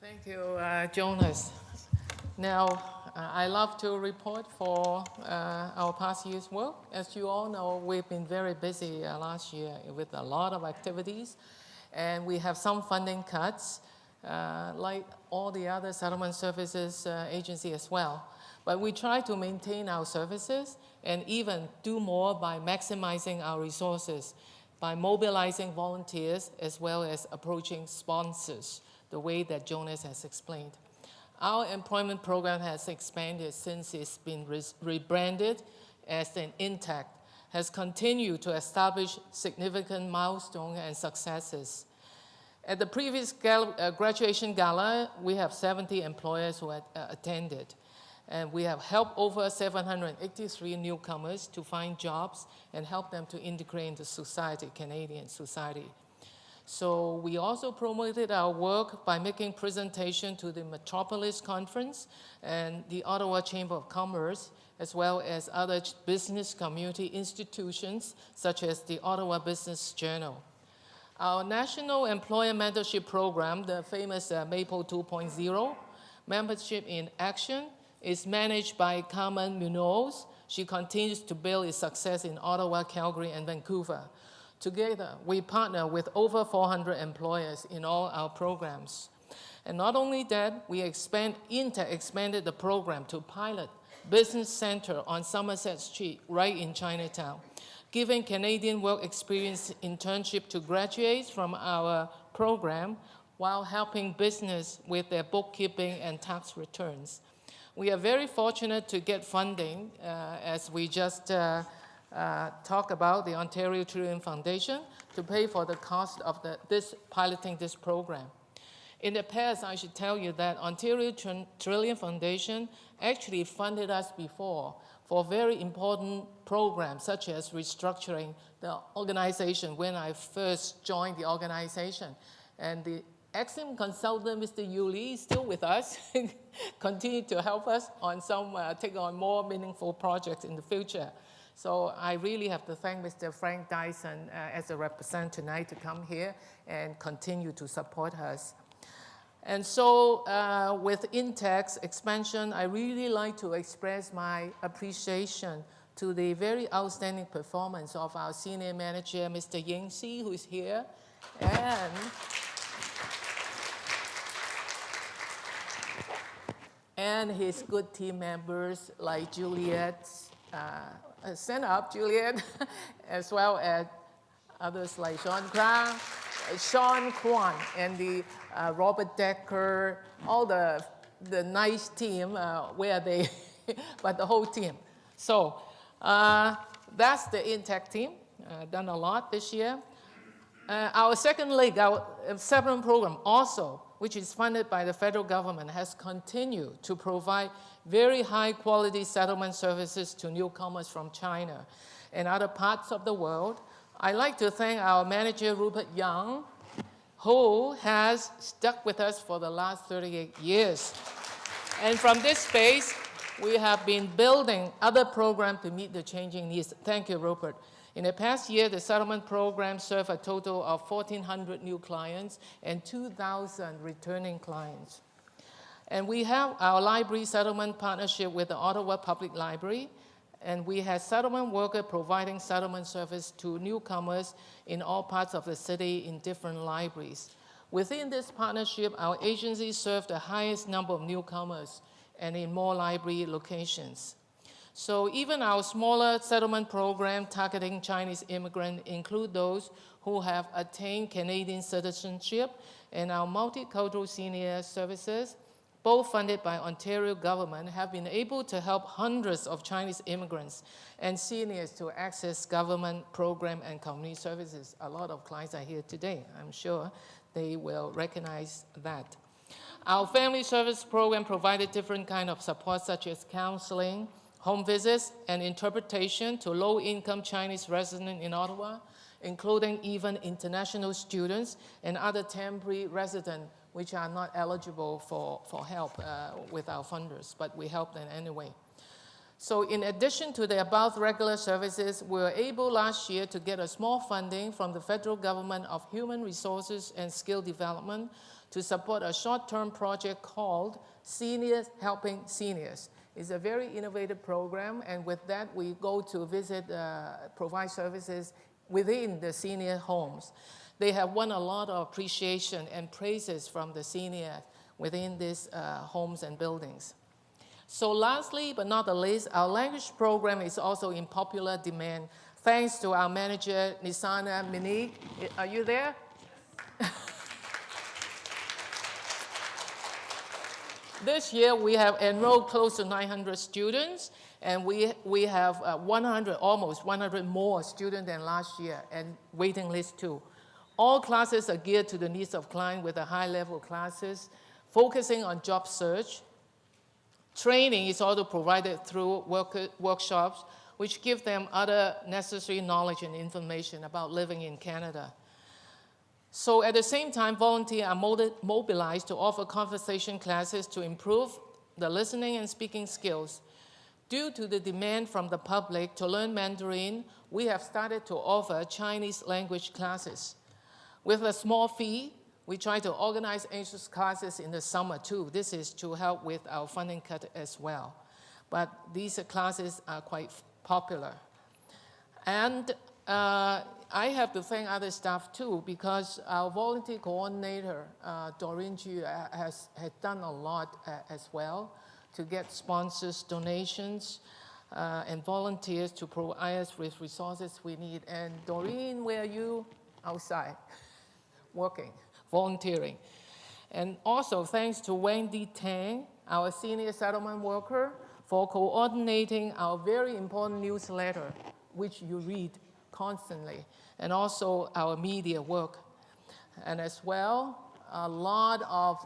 Thank you, Jonas. Now, I love to report for our past year's work. As you all know, we've been very busy last year with a lot of activities, and we have some funding cuts, like all the other settlement services agency as well. But we try to maintain our services and even do more by maximizing our resources, by mobilizing volunteers as well as approaching sponsors, the way that Jonas has explained. Our employment program has expanded since it's been rebranded as an Intact, has continued to establish significant milestones and successes. At the previous graduation gala, we have 70 employers who had attended. And we have helped over 783 newcomers to find jobs and help them to integrate into society, Canadian society. So we also promoted our work by making presentation to the Metropolis Conference and the Ottawa Chamber of Commerce, as well as other business community institutions, such as the Ottawa Business Journal. Our National Employer Mentorship Program, the famous Maple 2.0, Membership in Action, is managed by Carmen Munoz. She continues to build its success in Ottawa, Calgary, and Vancouver. Together, we partner with over 400 employers in all our programs. And not only that, Intact expanded the program to pilot Business Center on Somerset Street, right in Chinatown, giving Canadian work experience internship to graduates from our program while helping business with their bookkeeping and tax returns. We are very fortunate to get funding, as we just talk about the Ontario Trillium Foundation to pay for the cost of piloting this program. In the past, I should tell you that Ontario Trillium Foundation actually funded us before for very important programs, such as restructuring the organization when I first joined the organization. And the AGM consultant, Mr. Yuli, is still with us, continue to help us on take on more meaningful projects in the future. So I really have to thank Mr. Frank Dyson as a representative tonight to come here and continue to support us. And so with Intact's expansion, I really like to express my appreciation to the very outstanding performance of our senior manager, Mr. Ying Si, who is here, and his good team members like Juliet, stand up, Juliet, as well as others like Sean Kwan, and the Robert Decker, all the nice team, but the whole team. So that's the Intact team, done a lot this year. Our second leg, our settlement program also, which is funded by the federal government, has continued to provide very high quality settlement services to newcomers from China and other parts of the world. I'd like to thank our manager, Rupert Young, who has stuck with us for the last 38 years. And from this space, we have been building other programs to meet the changing needs. Thank you, Rupert. In the past year, the settlement program served a total of 1,400 new clients and 2,000 returning clients. And we have our library settlement partnership with the Ottawa Public Library, and we have settlement workers providing settlement service to newcomers in all parts of the city in different libraries. Within this partnership, our agency served the highest number of newcomers and in more library locations. So even our smaller settlement program targeting Chinese immigrants include those who have attained Canadian citizenship, and our multicultural senior services, both funded by Ontario government, have been able to help hundreds of Chinese immigrants and seniors to access government program and community services. A lot of clients are here today. I'm sure they will recognize that. Our family service program provided different kinds of support, such as counseling, home visits, and interpretation to low-income Chinese residents in Ottawa, including even international students and other temporary residents which are not eligible for help with our funders, but we help them anyway. So in addition to the above regular services, we were able last year to get a small funding from the federal government of human resources and skill development to support a short-term project called Seniors Helping Seniors. It's a very innovative program, and with that, we go to visit, provide services within the senior homes. They have won a lot of appreciation and praises from the seniors within these homes and buildings. So lastly, but not the least, our language program is also in popular demand, thanks to our manager, Nisana Mini. Are you there? This year, we have enrolled close to 900 students, and we have almost 100 more students than last year, and waiting list too. All classes are geared to the needs of clients with the high-level classes, focusing on job search. Training is also provided through workshops, which give them other necessary knowledge and information about living in Canada. So at the same time, volunteers are mobilized to offer conversation classes to improve the listening and speaking skills. Due to the demand from the public to learn Mandarin, we have started to offer Chinese language classes. With a small fee, we try to organize English classes in the summer too. This is to help with our funding cut as well. But these classes are quite popular. And I have to thank other staff too, because our volunteer coordinator, Doreen Ju, has done a lot as well to get sponsors, donations, and volunteers to provide us with resources we need. And Doreen, where are you? Outside, working, volunteering. And also thanks to Wendy Tang, our senior settlement worker, for coordinating our very important newsletter, which you read constantly, and also our media work. And as well, a lot of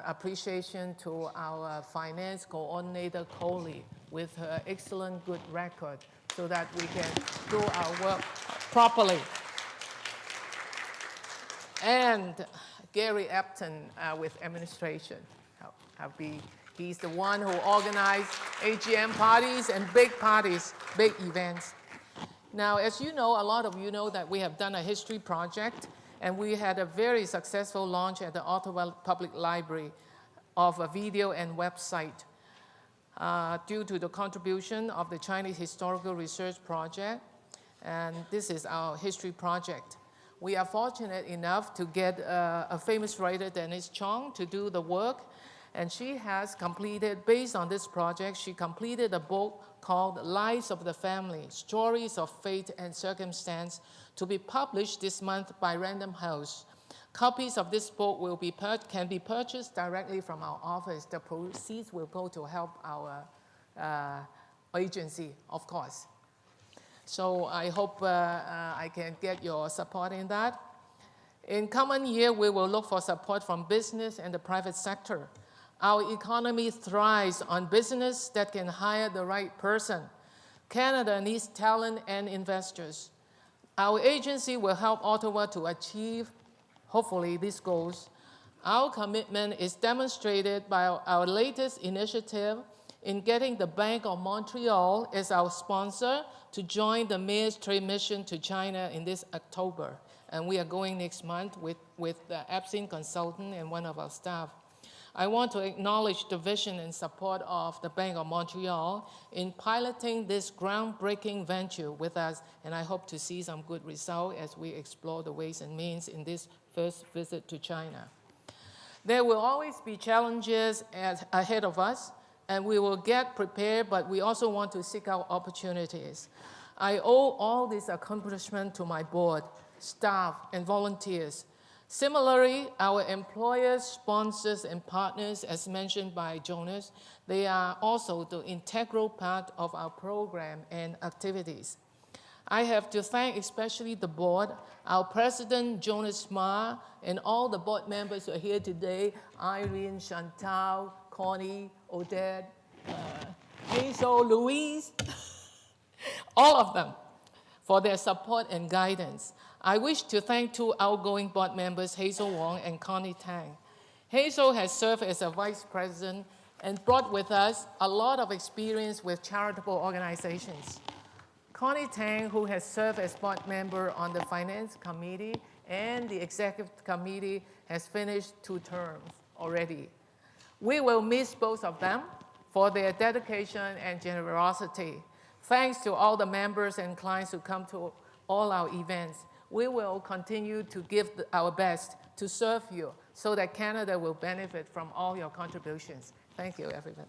appreciation to our finance coordinator, Coley, with her excellent good record, so that we can do our work properly. And Gary Epton with administration. He's the one who organized AGM parties and big events. Now, as you know, a lot of you know that we have done a history project, and we had a very successful launch at the Ottawa Public Library of a video and website due to the contribution of the Chinese Historical Research Project, and this is our history project. We are fortunate enough to get a famous writer, Denise Chong, to do the work, and she has completed, based on this project, she completed a book called Lives of the Family, Stories of Fate and Circumstance, to be published this month by Random House. Copies of this book can be purchased directly from our office. The proceeds will go to help our agency, of course. So I hope I can get your support in that. In coming year, we will look for support from business and the private sector. Our economy thrives on business that can hire the right person. Canada needs talent and investors. Our agency will help Ottawa to achieve, hopefully, these goals. Our commitment is demonstrated by our latest initiative in getting the Bank of Montreal as our sponsor to join the Mayor's Trade Mission to China in this October. And we are going next month with the absent consultant and one of our staff. I want to acknowledge the vision and support of the Bank of Montreal in piloting this groundbreaking venture with us, and I hope to see some good result as we explore the ways and means in this first visit to China. There will always be challenges ahead of us, and we will get prepared, but we also want to seek out opportunities. I owe all this accomplishment to my board, staff, and volunteers. Similarly, our employers, sponsors, and partners, as mentioned by Jonas, they are also the integral part of our program and activities. I have to thank especially the board, our president, Jonas Ma, and all the board members who are here today, Irene, Chantal, Connie, Odette, Hazel, Louise, all of them, for their support and guidance. I wish to thank two outgoing board members, Hazel Wong and Connie Tang. Hazel has served as a vice president and brought with us a lot of experience with charitable organizations. Connie Tang, who has served as board member on the finance committee, and the executive committee has finished 2 terms already. We will miss both of them for their dedication and generosity. Thanks to all the members and clients who come to all our events. We will continue to give our best to serve you so that Canada will benefit from all your contributions. Thank you, everyone.